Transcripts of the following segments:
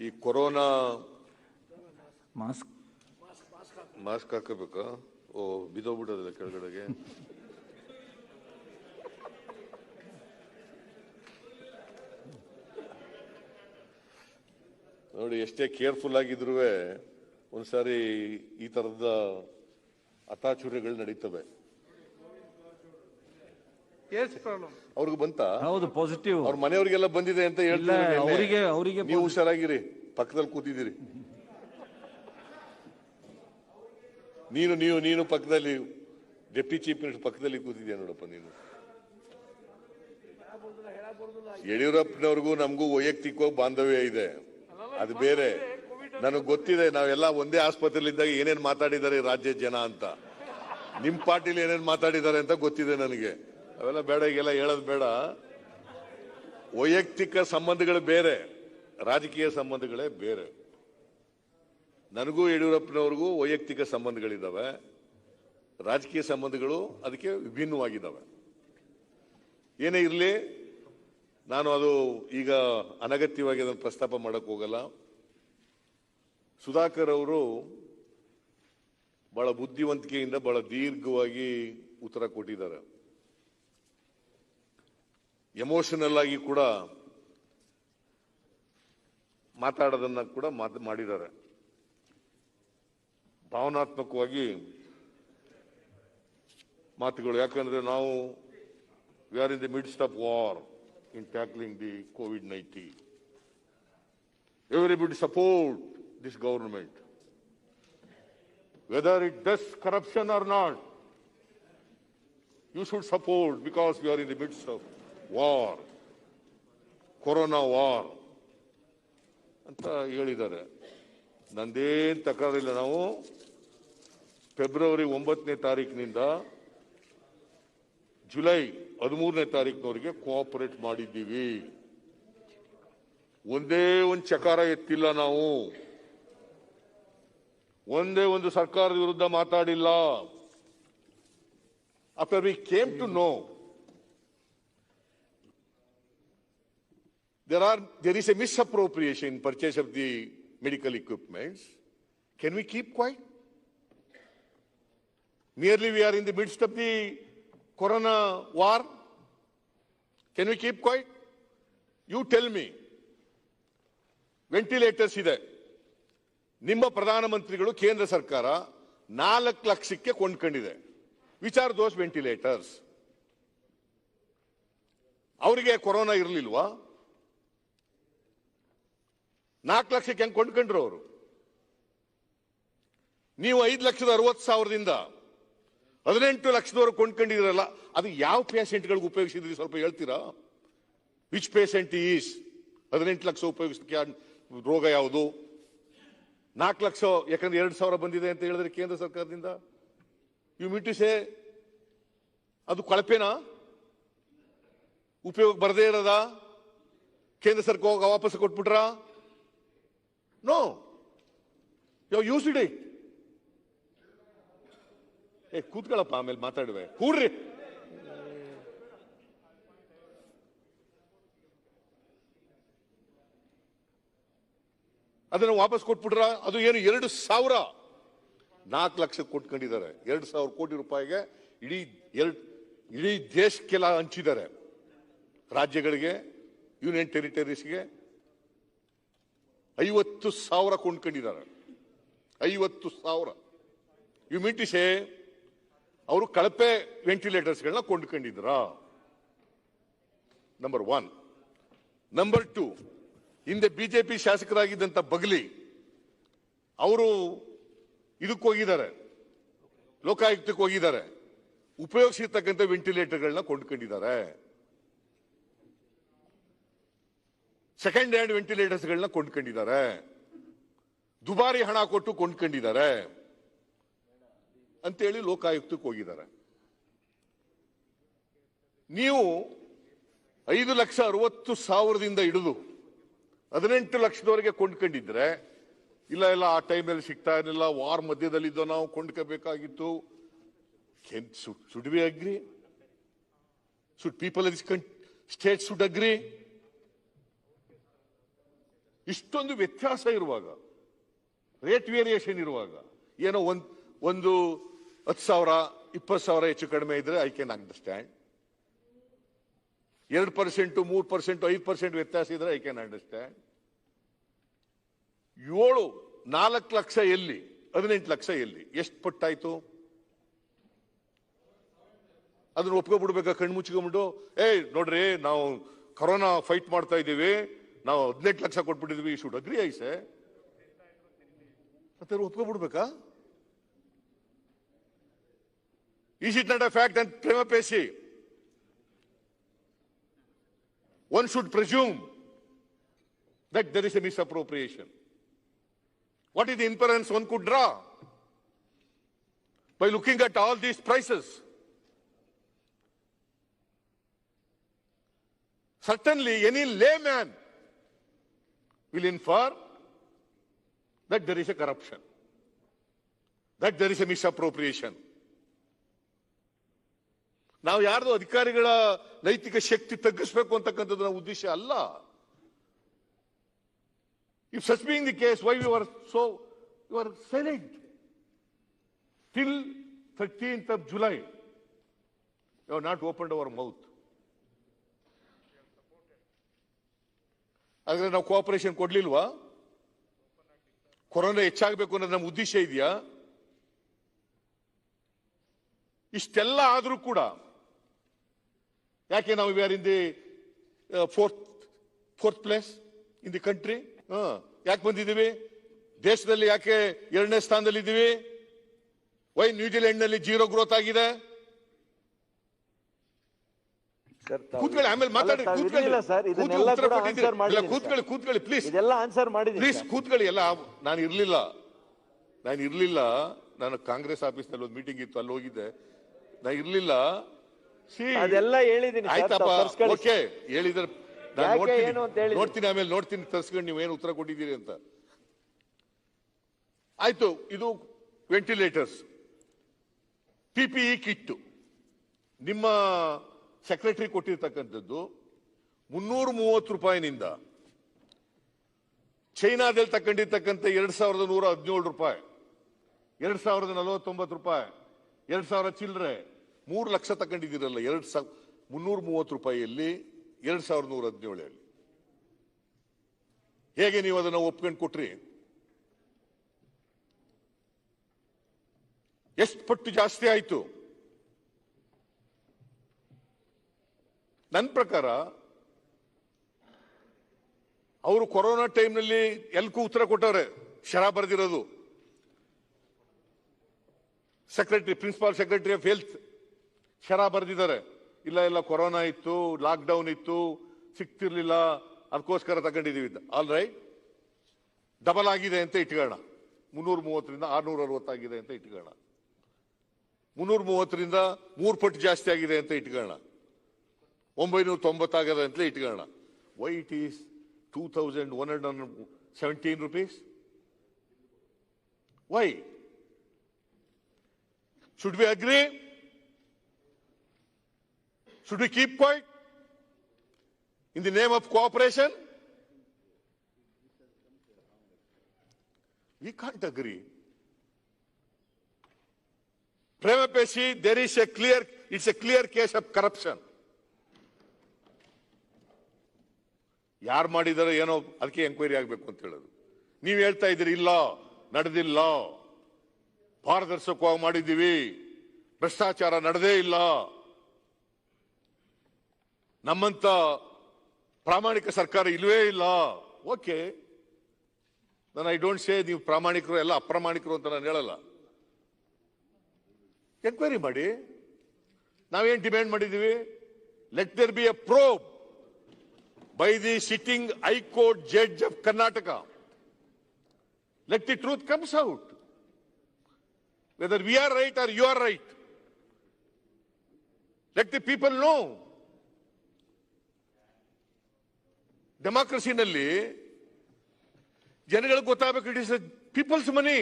ಈ corona mask mask ಹಾಕಬೇಕಾ? ಓ ಬಿದ್ದೋಗ್ಬಿಟ್ಟದಲ್ಲ ಕೆಳಗಡೆಗೆ. ನೋಡಿ, ಎಷ್ಟೇ ಕೇರ್ಫುಲ್ ಆಗಿದ್ರು ಒಂದ್ಸಾರಿ ಈ ತರದ ಅತಾಚುರ್ಯಗಳು ನಡೀತವೆ. ಅವ್ರಿಗೆ ಬಂತ? ಹೌದು, ಪಾಸಿಟಿವ್. ಅವ್ರ ಮನೆಯವರಿಗೆಲ್ಲ ಬಂದಿದೆ ಅಂತ ಹೇಳ್ತಾರೆ. ಅವರಿಗೆ ನೀವು ಹುಷಾರಾಗಿರಿ, ಪಕ್ಕದಲ್ಲಿ ಕೂತಿದ್ದೀರಿ. ನೀನು ನೀನು ನೀನು ಪಕ್ಕದಲ್ಲಿ ಡೆಪ್ಟಿ ಚೀಫ್ ಮಿನಿಸ್ಟರ್ ಪಕ್ಕದಲ್ಲಿ ಕೂತಿದ್ಯಾ ನೋಡಪ್ಪ ನೀನು. ಯಡಿಯೂರಪ್ಪನವ್ರಿಗೂ ನಮಗೂ ವೈಯಕ್ತಿಕವಾಗಿ ಬಾಂಧವ್ಯ ಇದೆ, ಅದು ಬೇರೆ. ನನಗೆ ಗೊತ್ತಿದೆ, ನಾವೆಲ್ಲ ಒಂದೇ ಆಸ್ಪತ್ರೆಯಲ್ಲಿದ್ದಾಗ ಏನೇನ್ ಮಾತಾಡಿದ್ದಾರೆ ರಾಜ್ಯದ ಜನ ಅಂತ. ನಿಮ್ ಪಾರ್ಟಿಲಿ ಏನೇನ್ ಮಾತಾಡಿದ್ದಾರೆ ಅಂತ ಗೊತ್ತಿದೆ ನನಗೆ. ಅವೆಲ್ಲ ಬೇಡ, ಈಗೆಲ್ಲ ಹೇಳೋದು ಬೇಡ. ವೈಯಕ್ತಿಕ ಸಂಬಂಧಗಳು ಬೇರೆ, ರಾಜಕೀಯ ಸಂಬಂಧಗಳೇ ಬೇರೆ. ನನಗೂ ಯಡಿಯೂರಪ್ಪನವ್ರಿಗೂ ವೈಯಕ್ತಿಕ ಸಂಬಂಧಗಳಿದ್ದಾವೆ, ರಾಜಕೀಯ ಸಂಬಂಧಗಳು ಅದಕ್ಕೆ ವಿಭಿನ್ನವಾಗಿದ್ದಾವೆ. ಏನೇ ಇರಲಿ, ನಾನು ಅದು ಈಗ ಅನಗತ್ಯವಾಗಿ ಅದನ್ನು ಪ್ರಸ್ತಾಪ ಮಾಡಕ್ ಹೋಗಲ್ಲ. ಸುಧಾಕರ್ ಅವರು ಬಹಳ ಬುದ್ಧಿವಂತಿಕೆಯಿಂದ ಬಹಳ ದೀರ್ಘವಾಗಿ ಉತ್ತರ ಕೊಟ್ಟಿದ್ದಾರೆ. ಎಮೋಷನಲ್ ಆಗಿ ಕೂಡ ಮಾತಾಡೋದನ್ನ ಕೂಡ ಮಾಡಿದ್ದಾರೆ. ಭಾವನಾತ್ಮಕವಾಗಿ ಮಾತುಗಳು. ಯಾಕಂದ್ರೆ ನಾವು we are in the midst of war in tackling the COVID-19. Everybody support this government. Whether it does corruption or not, you should support, because we are in the midst of war, Corona war. ಅಂತ ಹೇಳಿದ್ದಾರೆ. ನಂದೇನ್ ತಕರಾರಿಲ್ಲ. ನಾವು February 9ನೇ ತಾರೀಕಿನಿಂದ July 13ನೇ ತಾರೀಕಿನವರೆಗೆ cooperate ಮಾಡಿದ್ದೀವಿ. ಒಂದೇ ಒಂದು ಚಕಾರ ಎತ್ತಿಲ್ಲ ನಾವು. ಒಂದೇ ಒಂದು ಸರ್ಕಾರದ ವಿರುದ್ಧ ಮಾತಾಡಿಲ್ಲ. After we came to know there is a misappropriation in purchase of the medical equipments. Can we keep quiet? Merely we are in the midst of the Corona war. Can we keep quiet? You tell me. Ventilators ಇದೆ. ನಿಮ್ಮ ಪ್ರಧಾನಮಂತ್ರಿಗಳು ಕೇಂದ್ರ ಸರ್ಕಾರ 4 ಲಕ್ಷಕ್ಕೆ ಕೊಂಡ್ಕೊಂಡಿದೆ. Which are those ventilators? ಅವರಿಗೆ corona ಇರಲಿಲ್ವಾ? 4 ಲಕ್ಷಕ್ಕೆ ಹೆಂಗ್ ಕೊಂಡ್ಕೊಂಡ್ರು ಅವರು? ನೀವು 5,60,000ದಿಂದ 18 ಲಕ್ಷದವರೆಗೆ ಕೊಂಡ್ಕೊಂಡಿದ್ರಲ್ಲ, ಅದು ಯಾವ ಪೇಷೆಂಟ್ಗಳಿಗೆ ಉಪಯೋಗಿಸಿದ್ರಿ ಸ್ವಲ್ಪ ಹೇಳ್ತೀರಾ? ವಿಚ್ ಪೇಷೆಂಟ್ ಈಸ್ 18 ಲಕ್ಷ ಉಪಯೋಗಿಸಕ್ಕೆ ರೋಗ ಯಾವುದು? 4 ಲಕ್ಷ ಯಾಕಂದ್ರೆ 2,000 ಬಂದಿದೆ ಅಂತ ಹೇಳಿದ್ರೆ ಕೇಂದ್ರ ಸರ್ಕಾರದಿಂದ. ಯು ಮೀನ್ ಟು ಸೇ ಅದು ಕಳಪೆನಾ? ಉಪಯೋಗ ಬರದೇ ಇರೋದ? ಕೇಂದ್ರ ಸರ್ಕಾರ ವಾಪಸ್ ಕೊಟ್ಬಿಟ್ರ? No, you used it. ಕೂತ್ಕೊಳ್ಳಪ್ಪ, ಆಮೇಲೆ ಮಾತಾಡುವೆ. ಕೂಡ್ರಿ. ಅದನ್ನು ವಾಪಸ್ ಕೊಟ್ಬಿಟ್ರ? ಅದು ಏನು 2,000 4 ಲಕ್ಷ ಕೊಟ್ಕೊಂಡಿದ್ದಾರೆ. 2,000 ಕೋಟಿ ರೂಪಾಯಿಗೆ ಇಡೀ ದೇಶಕ್ಕೆಲ್ಲ ಹಂಚಿದ್ದಾರೆ. ರಾಜ್ಯಗಳಿಗೆ, ಯೂನಿಯನ್ ಟೆರಿಟರೀಸ್ಗೆ 50,000 ಕೊಂಡ್ಕೊಂಡಿದ್ದಾರೆ. 50,000. ಯು ಮೀನ್ ಟು ಸೇ ಅವರು ಕಳಪೆ ವೆಂಟಿಲೇಟರ್ಸ್ಗಳನ್ನ ಕೊಂಡ್ಕೊಂಡಿದ್ರ? ನಂಬರ್ 1. ನಂಬರ್ 2, ಹಿಂದೆ ಬಿಜೆಪಿ ಶಾಸಕರಾಗಿದ್ದಂತ ಬಗಲಿ ಅವರು ಇದಕ್ಕೆ ಹೋಗಿದ್ದಾರೆ, ಲೋಕಾಯುಕ್ತಕ್ಕೆ ಹೋಗಿದ್ದಾರೆ. ಉಪಯೋಗಿಸಿರ್ತಕ್ಕಂಥ ವೆಂಟಿಲೇಟರ್ಗಳನ್ನ ಕೊಂಡ್ಕೊಂಡಿದ್ದಾರೆ. ಸೆಕೆಂಡ್ ಹ್ಯಾಂಡ್ ವೆಂಟಿಲೇಟರ್ಸ್ಗಳನ್ನ ಕೊಂಡ್ಕೊಂಡಿದ್ದಾರೆ. ದುಬಾರಿ ಹಣ ಕೊಟ್ಟು ಕೊಂಡ್ಕೊಂಡಿದ್ದಾರೆ ಅಂತೇಳಿ ಲೋಕಾಯುಕ್ತಕ್ಕೆ ಹೋಗಿದ್ದಾರೆ. ನೀವು 5,60,000ದಿಂದ ಹಿಡಿದು 18 ಲಕ್ಷದವರೆಗೆ ಕೊಂಡ್ಕೊಂಡಿದ್ರೆ, ಇಲ್ಲ ಆ ಟೈಮಲ್ಲಿ ಸಿಗ್ತಾ ಇರಲಿಲ್ಲ, ವಾರ್ ಮಧ್ಯದಲ್ಲಿದ್ದೋ, ನಾವು ಕೊಂಡ್ಕೋಬೇಕಾಗಿತ್ತು. Should we agree? Should people of this state should agree? ಇಷ್ಟೊಂದು ವ್ಯತ್ಯಾಸ ಇರುವಾಗ, ರೇಟ್ ವೇರಿಯೇಷನ್ ಇರುವಾಗ, ಏನೋ ಒಂದು 10,000 20,000 ಹೆಚ್ಚು ಕಡಿಮೆ ಇದ್ರೆ ಐ ಕ್ಯಾನ್ ಅಂಡರ್ಸ್ಟ್ಯಾಂಡ್. 2%, 3%, 5% ವ್ಯತ್ಯಾಸ ಇದ್ರೆ ಐ ಕ್ಯಾನ್ ಅಂಡರ್ಸ್ಟ್ಯಾಂಡ್. 4 ಲಕ್ಷ ಎಲ್ಲಿ, 18 ಲಕ್ಷ ಎಲ್ಲಿ, ಎಷ್ಟು ಪಟ್ಟಾಯ್ತು? ಅದನ್ನ ಒಪ್ಕೊಬಿಡ್ಬೇಕಾ ಕಣ್ಣು ಮುಚ್ಕೊಂಡ್ಬಿಟ್ಟು? ನೋಡ್ರಿ, ನಾವು ಕೊರೋನಾ ಫೈಟ್ ಮಾಡ್ತಾ ಇದ್ದೀವಿ, ನಾವು 18 ಲಕ್ಷ ಕೊಟ್ಬಿಟ್ಟಿದ್ವಿ, ಶುಡ್ ಅಗ್ರಿ ಐಸೆ ಮತ್ತೆ ಒಪ್ಕೊಬಿಡ್ಬೇಕಾ? Is it not a fact and prima facie? One should presume that there is a misappropriation. What is the inference one could draw by looking at all these prices? Certainly, any layman will infer that there is a corruption, that there is a misappropriation. ನಾವು ಯಾರ್ದು ಅಧಿಕಾರಿಗಳ ನೈತಿಕ ಶಕ್ತಿ ತಗ್ಗಿಸಬೇಕು ಅಂತಕ್ಕಂಥದ್ದು ನಮ್ಮ ಉದ್ದೇಶ ಅಲ್ಲ. If such being the case, why you are silent till 13th of July? You have not opened our mouth. ಹಾಗಾದ್ರೆ ನಾವು ಕೋಆಪರೇಷನ್ ಕೊಡ್ಲಿಲ್ವಾ? ಕೊರೋನಾ ಹೆಚ್ಚಾಗಬೇಕು ಅನ್ನೋದು ನಮ್ಮ ಉದ್ದೇಶ ಇದೆಯಾ? ಇಷ್ಟೆಲ್ಲ ಆದ್ರೂ ಕೂಡ ಯಾಕೆ ನಾವು we are in the fourth place in the country? ಯಾಕೆ ಬಂದಿದ್ದೀವಿ? ದೇಶದಲ್ಲಿ ಯಾಕೆ 2ನೇ ಸ್ಥಾನದಲ್ಲಿ ಇದ್ದೀವಿ? ವೈ ನ್ಯೂಜಿಲೆಂಡ್ ನಲ್ಲಿ 0 ಗ್ರೋತ್ ಆಗಿದೆ? ಕೂತ್ಕೊಳ್ಳಿ, ಆಮೇಲೆ ಮಾತಾಡಿ. ಕೂತ್ಕೊಳ್ಳಿ ಪ್ಲೀಸ್, ಕೂತ್ಕೊಳ್ಳಿ. ಎಲ್ಲ ನಾನು ಇರ್ಲಿಲ್ಲ, ನಾನು ಕಾಂಗ್ರೆಸ್ ಆಫೀಸ್ನಲ್ಲಿ ಒಂದು ಮೀಟಿಂಗ್ ಇತ್ತು, ಅಲ್ಲಿ ಹೋಗಿದ್ದೆ, ನಾನು ಇರ್ಲಿಲ್ಲ. ಅದೆಲ್ಲ ಹೇಳಿದೀನಿ. ಆಯ್ತಪ್ಪ, ಓಕೆ, ಹೇಳಿದ್ರೆ ನೋಡ್ತೀನಿ, ಆಮೇಲೆ ನೋಡ್ತೀನಿ ತರ್ಸ್ಕೊಂಡು ನೀವೇನು ಉತ್ತರ ಕೊಟ್ಟಿದ್ದೀರಿ ಅಂತ. ಆಯ್ತು, ಇದು ವೆಂಟಿಲೇಟರ್ಸ್, PPE ಕಿಟ್ ನಿಮ್ಮ ಸೆಕ್ರೆಟರಿ ಕೊಟ್ಟಿರ್ತಕ್ಕಂಥದ್ದು 330 ರೂಪಾಯಿನಿಂದ ಚೈನಾದಲ್ಲಿ ತಕೊಂಡಿರ್ತಕ್ಕಂಥ 2,117 ರೂಪಾಯಿ, 2,049 ರೂಪಾಯಿ, 2,000 ಚಿಲ್ಲರೆ, 3 ಲಕ್ಷ ತಗೊಂಡಿದ್ದೀರಲ್ಲ. 330 ರೂಪಾಯಿಯಲ್ಲಿ 2,117 ಹೇಗೆ ನೀವು ಅದನ್ನು ಒಪ್ಕೊಂಡು ಕೊಟ್ರಿ? ಎಷ್ಟು ಪಟ್ಟು ಜಾಸ್ತಿ ಆಯ್ತು? ನನ್ನ ಪ್ರಕಾರ ಅವರು ಕೊರೋನಾ ಟೈಮ್ನಲ್ಲಿ ಎಲ್ಲಕ್ಕೂ ಉತ್ತರ ಕೊಟ್ಟವ್ರೆ. ಶರಾ ಬರೆದಿರೋದು secretary, principal secretary of health ಶರಾ ಬರೆದಿದ್ದಾರೆ. ಇಲ್ಲ ಕೊರೋನಾ ಇತ್ತು, ಲಾಕ್ ಡೌನ್ ಇತ್ತು, ಸಿಕ್ತಿರ್ಲಿಲ್ಲ, ಅದಕ್ಕೋಸ್ಕರ ತಗೊಂಡಿದೀವಿ. ಆಲ್ ರೈಟ್, ಡಬಲ್ ಆಗಿದೆ ಅಂತ ಇಟ್ಕೊಳ್ಳೋಣ. 330ರಿಂದ 660 ಆಗಿದೆ ಅಂತ ಇಟ್ಕೊಳ್ಳೋಣ. 330ರಿಂದ 3 ಪಟ್ಟು ಜಾಸ್ತಿ ಆಗಿದೆ ಅಂತ ಇಟ್ಕೊಳ್ಳೋಣ. 990 ಆಗದೆ ಅಂತ ಇಟ್ಕೊಳ್ಳೋಣ. Why it is 2,117 rupees? Why? Should we agree? Should we keep quiet in the name of cooperation? We can't agree. Prima facie, it's a clear case of corruption. ಯಾರು ಮಾಡಿದಾರೋ ಏನೋ, ಅದಕ್ಕೆ ಎಂಕ್ವೈರಿ ಆಗ್ಬೇಕು ಅಂತ ಹೇಳೋದು. ನೀವು ಹೇಳ್ತಾ ಇದ್ದೀರಿ ಇಲ್ಲ, ನಡೆದಿಲ್ಲ, ಪಾರದರ್ಶಕವಾಗಿ ಮಾಡಿದ್ದೀವಿ, ಭ್ರಷ್ಟಾಚಾರ ನಡೆದೇ ಇಲ್ಲ, ನಮ್ಮಂತ ಪ್ರಾಮಾಣಿಕ ಸರ್ಕಾರ ಇಲ್ವೇ ಇಲ್ಲ. ಓಕೆ, ನಾನು ಐ ಡೋಂಟ್ ಸೇ ನೀವು ಪ್ರಾಮಾಣಿಕರು ಎಲ್ಲ ಅಪ್ರಾಮಾಣಿಕರು ಅಂತ ನಾನು ಹೇಳಲ್ಲ. ಎಂಕ್ವೈರಿ ಮಾಡಿ. ನಾವೇನ್ ಡಿಮ್ಯಾಂಡ್ ಮಾಡಿದ್ದೀವಿ? Let there be a probe by the sitting High Court judge of Karnataka. Let the truth comes out. Whether we are right or you are right. Let the people know. Democracy nalli ಜನಗಳಿಗೆ ಗೊತ್ತಾಗಬೇಕು, it is people's money.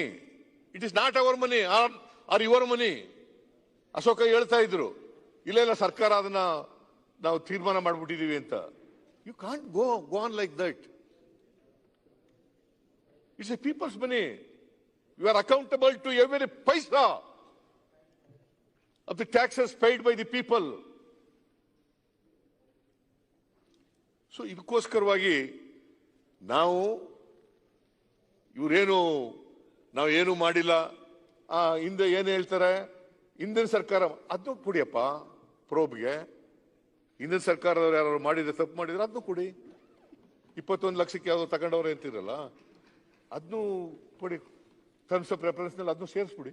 It is not our money or your money. Ashoka ಹೇಳ್ತಾ ಇದ್ರು, ಇಲ್ಲ ಸರ್ಕಾರ ಅದನ್ನ ನಾವು ತೀರ್ಮಾನ ಮಾಡ್ಬಿಟ್ಟಿದೀವಿ ಅಂತ. You can't go on like that. It's a people's money. You are accountable to every paisa of the taxes paid by the people. So ಇದಕ್ಕೋಸ್ಕರವಾಗಿ ನಾವು ನಾವೇನು ಮಾಡಿಲ್ಲ. ಹಿಂದೆ ಏನು ಹೇಳ್ತಾರೆ, ಹಿಂದಿನ ಸರ್ಕಾರ ಅದನ್ನು ಕೊಡಿಯಪ್ಪ ಪ್ರೋಬ್ಗೆ. ಹಿಂದಿನ ಸರ್ಕಾರದವ್ರು ಯಾರು ಮಾಡಿದ್ರೆ ತಪ್ಪು ಮಾಡಿದ್ರೆ ಅದನ್ನು ಕೊಡಿ. 21 ಲಕ್ಷಕ್ಕೆ ಯಾವ್ದು ತಗೊಂಡವ್ರೆ ಅಂತಿರಲ್ಲ, ಅದನ್ನು ಕೊಡಿ. ಟರ್ಮ್ಸ್ ಆಫ್ ರೆಫರೆನ್ಸ್ ನಲ್ಲಿ ಅದನ್ನು ಸೇರಿಸ್ಬಿಡಿ.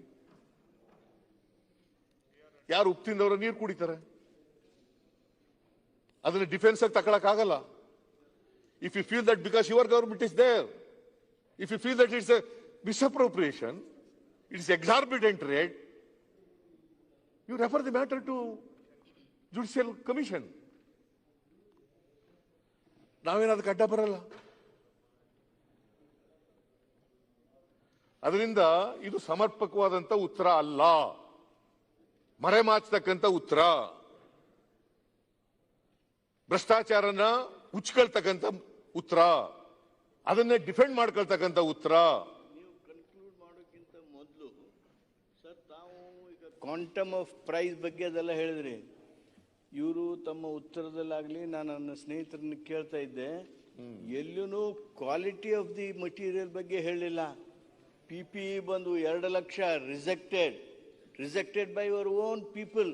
ಯಾರು ಉಪ್ಪು ತಿಂದವರು ನೀರು ಕುಡಿತಾರೆ, ಅದನ್ನ ಡಿಫೆನ್ಸ್ ಆಗಿ ತಗೊಳಕ್ ಆಗಲ್ಲ. If you feel that because your government is there, if you feel that it's a misappropriation, it's exorbitant rate, you refer the matter to judicial commission. ನಾವೇನು ಅದಕ್ಕೆ ಅಡ್ಡ ಬರಲ್ಲ. ಅದರಿಂದ ಇದು ಸಮರ್ಪಕವಾದಂತ ಉತ್ತರ ಅಲ್ಲ, ಮರೆಮಾಚತಕ್ಕಂಥ ಉತ್ತರ, ಭ್ರಷ್ಟಾಚಾರನ ಉಚ್ಕೊಳ್ತಕ್ಕಂಥ ಉತ್ತರ, ಅದನ್ನೇ ಡಿಫೆಂಡ್ ಮಾಡ್ಕೊಳ್ತಕ್ಕಂಥ ಉತ್ತರ. ನೀವು ಕನ್ಕ್ಲೂಡ್ ಮಾಡೋಕ್ಕಿಂತ ಮೊದಲು ಸರ್, ತಾವು ಈಗ ಕ್ವಾಂಟಮ್ ಆಫ್ ಪ್ರೈಸ್ ಬಗ್ಗೆ ಅದೆಲ್ಲ ಹೇಳಿದ್ರಿ. ಇವರು ತಮ್ಮ ಉತ್ತರದಲ್ಲಾಗ್ಲಿ, ನಾನು ನನ್ನ ಸ್ನೇಹಿತರನ್ನ ಕೇಳ್ತಾ ಇದ್ದೆ, ಎಲ್ಲೂ ಕ್ವಾಲಿಟಿ ಆಫ್ ದಿ ಮಟೀರಿಯಲ್ ಬಗ್ಗೆ ಹೇಳಿಲ್ಲ. PPE ಬಂದು 2 lakh rejected by your own people.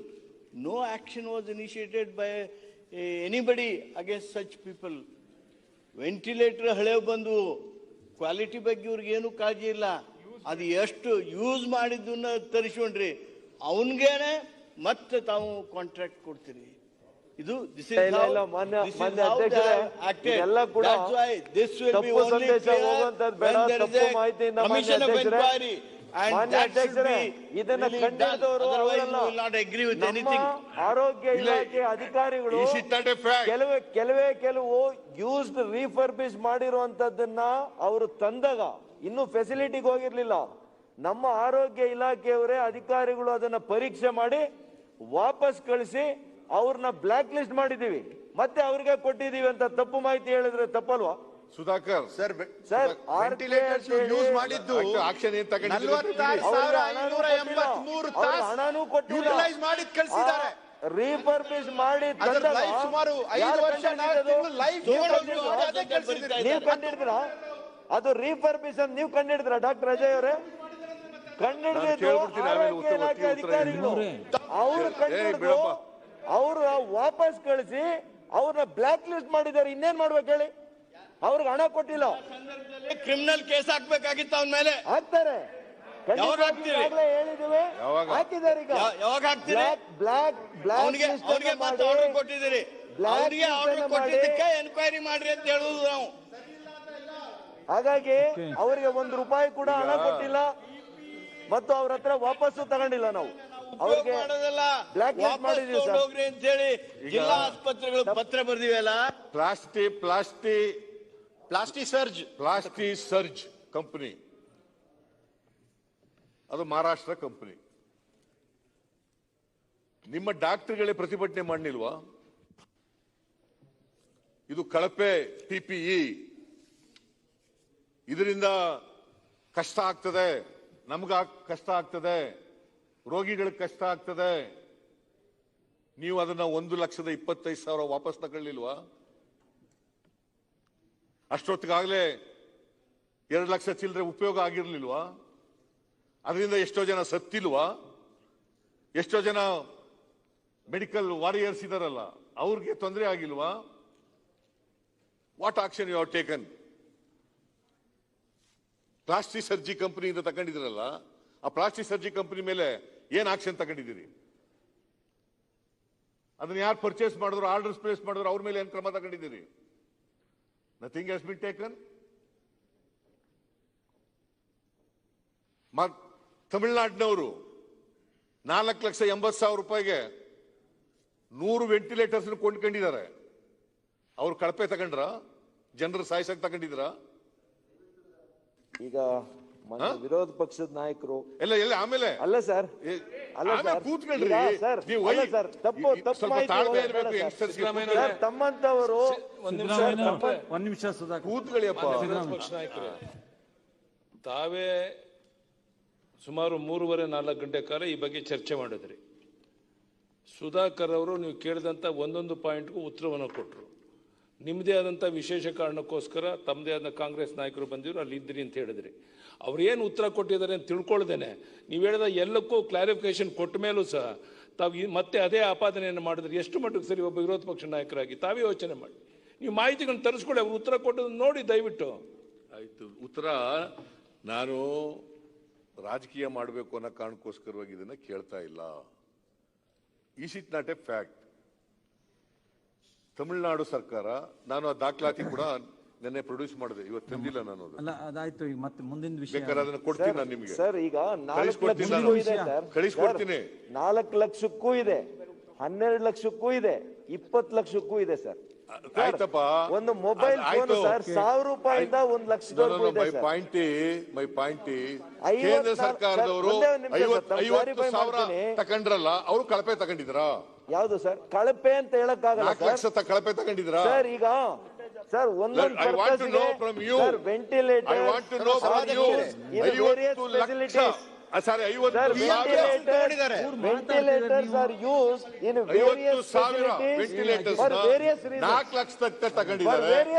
No action was initiated by anybody against such people. Ventilator ಹಳೆ ಬಂದು ಕ್ವಾಲಿಟಿ ಬಗ್ಗೆ ಇವ್ರಿಗೇನು ಕಾಳಜಿ ಇಲ್ಲ. ಅದು ಎಷ್ಟು ಯೂಸ್ ಮಾಡಿದ್ದನ್ನ ತರಿಸ್ಕೊಂಡ್ರಿ, ಅವನ್ಗೇನೆ ಮತ್ತೆ ತಾವು ಕಾಂಟ್ರಾಕ್ಟ್ ಕೊಡ್ತೀರಿ. ಇದು ಆರೋಗ್ಯ ಇಲಾಖೆ ಅಧಿಕಾರಿಗಳು ಕೆಲವು ಯೂಸ್ಡ್ ರೀಫರ್ಬಿಶ್ ಮಾಡಿರುವಂತದ್ದನ್ನ ಅವರು ತಂದಾಗ ಇನ್ನು ಫೆಸಿಲಿಟಿಗೆ ಹೋಗಿರ್ಲಿಲ್ಲ. ನಮ್ಮ ಆರೋಗ್ಯ ಇಲಾಖೆಯವರೇ ಅಧಿಕಾರಿಗಳು ಅದನ್ನ ಪರೀಕ್ಷೆ ಮಾಡಿ ವಾಪಸ್ ಕಳಿಸಿ ಅವ್ರನ್ನ ಬ್ಲಾಕ್ ಲಿಸ್ಟ್ ಮಾಡಿದೀವಿ, ಮತ್ತೆ ಅವ್ರಿಗೆ ಕೊಟ್ಟಿದೀವಿ ಅಂತ ತಪ್ಪು ಮಾಹಿತಿ ಹೇಳಿದ್ರೆ ತಪ್ಪಲ್ವಾ? ಸುಧಾಕರ್ ಸರ್ ವೆಂಟಿಲೇಟರ್ಸ್ ಯೂಸ್ ಮಾಡಿದ್ದು ಆಕ್ಷನ್ ಏನ್ ತಗೊಂಡಿದ್ದೀರಿ? 46,583 ತಾಸು ಯುಟಿಲೈಸ್ ಮಾಡಿ ಕಳಿಸಿದ್ದಾರೆ. ರೀಫರ್ಬಿಶ್ ಮಾಡಿ ಸುಮಾರು 5 ವರ್ಷ 4 ತಿಂಗಳು ಲೈವ್ ನೀವು ಕಂಡಿಡಿದ್ರ? ಅದು ರೀಫರ್ಬಿಶ್ ಅಂತ ನೀವು ಕಂಡಿಡಿದ್ರ ಡಾಕ್ಟರ್ ಅಜಯ್ ಅವರೇ? ಕಂಡಿಡಿದ್ರು ಆರೋಗ್ಯ ಇಲಾಖೆ ಅಧಿಕಾರಿಗಳು. ಅವ್ರು ಕಂಡಿಡಿದ್ರು, ಅವ್ರು ವಾಪಸ್ ಕಳಿಸಿ ಅವ್ರನ್ನ ಬ್ಲಾಕ್ ಲಿಸ್ಟ್ ಮಾಡಿದ್ದಾರೆ. ಇನ್ನೇನ್ ಮಾಡ್ಬೇಕು ಹೇಳಿ? ಅವ್ರಿಗೆ ಹಣ ಕೊಟ್ಟಿಲ್ಲ. ಕ್ರಿಮಿನಲ್ ಕೇಸ್ ಹಾಕ್ಬೇಕಾಗಿತ್ತು ಅವನ ಮೇಲೆ. ಹಾಕ್ತಾರೆ, ಹೇಳಿದಿವಿ, ಹಾಕಿದ್ದಾರೆ. ಈಗ ಯಾವಾಗ ಹಾಕ್ತೀರಿ? ಬ್ಲಾಕ್ ಅವನಿಗೆ ಮತ್ತೆ ಆರ್ಡರ್ ಕೊಟ್ಟಿದ್ದೀರಿ. ಅವನಿಗೆ ಆರ್ಡರ್ ಕೊಟ್ಟಿದ್ದಕ್ಕೆ ಎನ್ಕ್ವೈರಿ ಮಾಡ್ರಿ ಅಂತ ಹೇಳುದು ನಾವು. ಹಾಗಾಗಿ ಅವರಿಗೆ ₹1 ಕೂಡ ಹಣ ಕೊಟ್ಟಿಲ್ಲ ಮತ್ತು ಅವ್ರ ಹತ್ರ ವಾಪಸ್ಸು ತಗೊಂಡಿಲ್ಲ. ನಾವು ಅವ್ರಿಗೆ ಬ್ಲಾಕ್ ಲಿಸ್ಟ್ ಮಾಡಿದೀವಿ ಸರ್ ಅಂತ ಹೇಳಿ ಜಿಲ್ಲಾ ಆಸ್ಪತ್ರೆಗಳು ಪತ್ರ ಬರ್ದಿವಲ್ಲ. ಪ್ಲಾಸ್ಟಿ ಸರ್ಜ್ ಕಂಪನಿ, ಅದು ಮಹಾರಾಷ್ಟ್ರ ಕಂಪನಿ. ನಿಮ್ಮ ಡಾಕ್ಟರ್ಗಳೇ ಪ್ರತಿಭಟನೆ ಮಾಡಲಿಲ್ವಾ? ಇದು ಕಳಪೆ PPE, ಇದರಿಂದ ಕಷ್ಟ ಆಗ್ತದೆ, ನಮ್ಗ ಕಷ್ಟ ಆಗ್ತದೆ, ರೋಗಿಗಳಿಗೆ ಕಷ್ಟ ಆಗ್ತದೆ. ನೀವು ಅದನ್ನ 1,25,000 ವಾಪಸ್ ತಗೊಳ್ಳಿಲ್ವಾ? ಅಷ್ಟೊತ್ತಿಗಾಗಲೇ 2 ಲಕ್ಷ ಚಿಲ್ಲರೆ ಉಪಯೋಗ ಆಗಿರ್ಲಿಲ್ವಾ? ಅದರಿಂದ ಎಷ್ಟೋ ಜನ ಸತ್ತಿಲ್ವಾ? ಎಷ್ಟೋ ಜನ ಮೆಡಿಕಲ್ ವಾರಿಯರ್ಸ್ ಇದಾರಲ್ಲ, ಅವ್ರಿಗೆ ತೊಂದರೆ ಆಗಿಲ್ವಾ? What action you have taken? Plastic ಸರ್ಜಿ ಕಂಪನಿಯಿಂದ ತಗೊಂಡಿದ್ರಲ್ಲ, ಆ ಪ್ಲಾಸ್ಟಿಕ್ ಸರ್ಜಿ ಕಂಪನಿ ಮೇಲೆ ಏನ್ ಆಕ್ಷನ್ ತಗೊಂಡಿದ್ದೀರಿ? ಅದನ್ನ ಯಾರು ಪರ್ಚೇಸ್ ಮಾಡಿದ್ರು, ಆರ್ಡರ್ಸ್ ಪ್ಲೇಸ್ ಮಾಡಿದ್ರು, ಅವ್ರ ಮೇಲೆ ಏನ್ ಕ್ರಮ ತಗೊಂಡಿದ್ದೀರಿ? Nothing has been taken. ತಮಿಳುನಾಡಿನವರು 4,80,000 ರೂಪಾಯಿಗೆ 100 ವೆಂಟಿಲೇಟರ್ಸ್ ಕೊಂಡ್ಕೊಂಡಿದ್ದಾರೆ. ಅವ್ರು ಕಳಪೆ ತಗೊಂಡ್ರ? ಜನರು ಸಾಯಿಸಕ್ ತಗೊಂಡಿದ್ರ? ಈಗ ವಿರೋಧ ಪಕ್ಷದ ನಾಯಕರು ಎಲ್ಲ ಆಮೇಲೆ ಅಲ್ಲ ಸರ್, ಅಲ್ಲ ಸರ್, ಕೂತ್ಕೊಳ್ರಿ ಸರ್, ಅಲ್ಲ ಸರ್, ತಪ್ಪು ತಮ್ಮಂತವರು ಒಂದ್ ನಿಮಿಷ ಸುಧಾಕರ್ ಕೂತ್ಗಳಿಯಪ್ಪ. ತಾವೇ ಸುಮಾರು 3.5-4 ಗಂಟೆ ಕಾಲ ಈ ಬಗ್ಗೆ ಚರ್ಚೆ ಮಾಡಿದ್ರಿ. ಸುಧಾಕರ್ ಅವರು ನೀವು ಕೇಳಿದಂಥ ಒಂದೊಂದು ಪಾಯಿಂಟ್ಗೂ ಉತ್ತರವನ್ನು ಕೊಟ್ಟರು. ನಿಮ್ಮದೇ ಆದಂಥ ವಿಶೇಷ ಕಾರಣಕ್ಕೋಸ್ಕರ ತಮ್ಮದೇ ಆದ ಕಾಂಗ್ರೆಸ್ ನಾಯಕರು ಬಂದಿದ್ರು, ಅಲ್ಲಿ ಇದ್ರಿ ಅಂತ ಹೇಳಿದ್ರಿ. ಅವ್ರು ಏನು ಉತ್ತರ ಕೊಟ್ಟಿದ್ದಾರೆ ಅಂತ ತಿಳ್ಕೊಳ್ದೇನೆ ನೀವು ಹೇಳಿದ ಎಲ್ಲಕ್ಕೂ ಕ್ಲಾರಿಫಿಕೇಶನ್ ಕೊಟ್ಟ ಮೇಲೂ ಸಹ ತಾವು ಮತ್ತೆ ಅದೇ ಆಪಾದನೆಯನ್ನು ಮಾಡಿದ್ರೆ ಎಷ್ಟು ಮಟ್ಟಿಗೆ ಸರಿ? ಒಬ್ಬ ವಿರೋಧ ಪಕ್ಷ ನಾಯಕರಾಗಿ ತಾವೇ ಯೋಚನೆ ಮಾಡಿ, ನೀವು ಮಾಹಿತಿಗಳನ್ನು ತರಿಸ್ಕೊಳ್ಳಿ. ಅವ್ರು ಉತ್ತರ ಕೊಟ್ಟದನ್ನು ನೋಡಿ ದಯವಿಟ್ಟು. ಆಯ್ತು, ಉತ್ತರ ನಾನು ರಾಜಕೀಯ ಮಾಡಬೇಕು ಅನ್ನೋ ಕಾರಣಕ್ಕೋಸ್ಕರವಾಗಿ ಇದನ್ನ ಕೇಳ್ತಾ ಇಲ್ಲ. Is it not A fact? Tamil Nadu ಸರ್ಕಾರ, ನಾನು ಆ ದಾಖಲಾತಿ ಕೂಡ ನೆನ್ನೆ ಪ್ರೊಡ್ಯೂಸ್ ಮಾಡಿದೆ, ಇವತ್ತು ತಂದಿಲ್ಲ ನಾನು ಅದು. ಅಲ್ಲ ಅದಾಯ್ತು, ಈಗ ಮತ್ತೆ ಮುಂದಿನ ವಿಷಯ ಬೇಕಾದ್ರೆ ಅದನ್ನ ಕೊಡ್ತೀನಿ ನಾನು ನಿಮಗೆ. ಸರ್ ಈಗ 4 ಲಕ್ಷಕ್ಕೂ ಇದೆ ಸರ್, ಕಳಿಸ್ಕೊಡ್ತೀನಿ. 4 ಲಕ್ಷಕ್ಕೂ ಇದೆ, 12 ಲಕ್ಷಕ್ಕೂ ಇದೆ, 20 ಲಕ್ಷಕ್ಕೂ ಇದೆ ಸರ್. ಆಯ್ತಪ್ಪ, ಒಂದು ಮೊಬೈಲ್ ಫೋನ್ ಸರ್ 1000 ರೂಪಾಯಿಂದ 1 ಲಕ್ಷದವರೆಗೂ ಇದೆ ಸರ್. ಮೈ ಪಾಯಿಂಟ್ ಕೇಂದ್ರ ಸರ್ಕಾರದವರು 50,000 ತಗೊಂಡ್ರಲ್ಲ, ಅವರು ಕಳಪೆ ತಗೊಂಡಿದ್ರಾ? ಯಾವ್ದು ಸರ್ ಕಳಪೆ ಅಂತ ಹೇಳಕ್ಕಾಗಲ್ಲ 4 ಲಕ್ಷ ಕಳಪೆ ತಗೊಂಡಿದ್ರಾ ಸರ್? ಈಗ ಸರ್ ಒಂದೊಂದು ventilator, sorry ventilators are use in various 50,000 for various reasons. 4 lakh ತಗೊಂಡಿದ್ದಾರೆ,